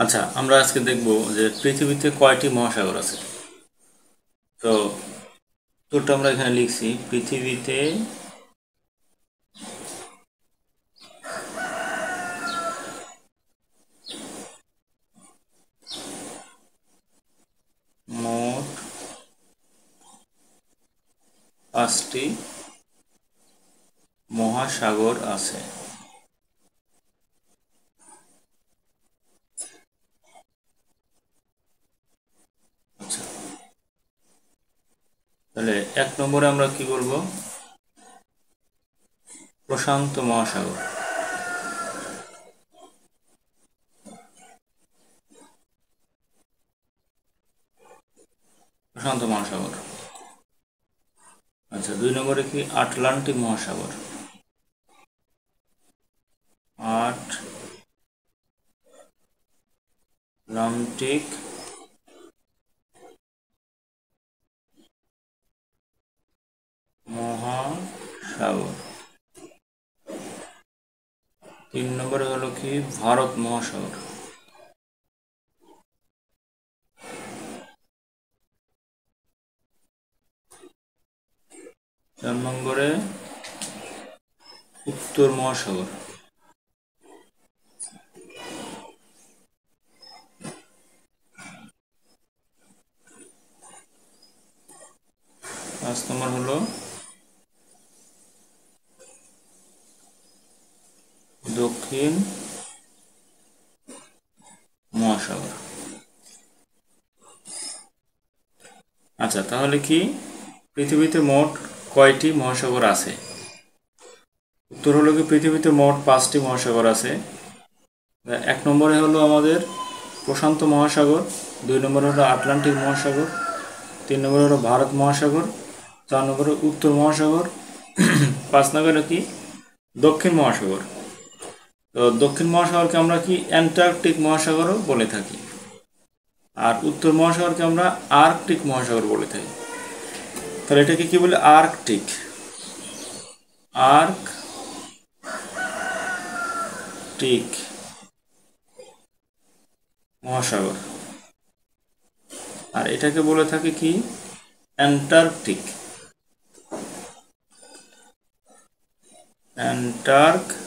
আচ্ছা, আমরা আজকে দেখব যে পৃথিবীতে কয়টি মহাসাগর আছে। তো উত্তরটা আমরা এখানে লিখছি, পৃথিবীতে মোট 5টি মহাসাগর আছে। আচ্ছা, তাহলে 1 নম্বরে আমরা কি বলবো? প্রশান্ত মহাসাগর। প্রশান্ত মহাসাগর। আচ্ছা, 2 নম্বরে কি? আটলান্টিক মহাসাগর। আটলান্টিক মহাসাগর। 3 নম্বরে হলো কি? ভারত মহাসাগর। চার নম্বরে উত্তর মহাসাগর। পাঁচ নম্বর হলো দক্ষিণ মহাসাগর। আচ্ছা, তাহলে কি পৃথিবীতে মোট কয়টি মহাসাগর আছে? উত্তর হলো কি পৃথিবীতে মোট 5টি মহাসাগর আছে। 1 নম্বরে হলো আমাদের প্রশান্ত মহাসাগর, 2 নম্বরে হলো আটলান্টিক মহাসাগর, 3 নম্বরে হলো ভারত মহাসাগর, 4 নম্বরে উত্তর মহাসাগর, 5 নম্বরে কি? দক্ষিণ মহাসাগর। তো দক্ষিণ মহাসাগরকে আমরা কি অ্যান্টার্কটিক মহাসাগরও বলে থাকি, আর উত্তর মহাসাগরকে আমরা আর্কটিক মহাসাগর বলে থাকি। তাহলে এটাকে কি বলে? আর্কটিক। আর্কটিক মহাসাগর। আর এটাকে বলে থাকে কি? অ্যান্টার্কটিক। অ্যান্টার্কটিক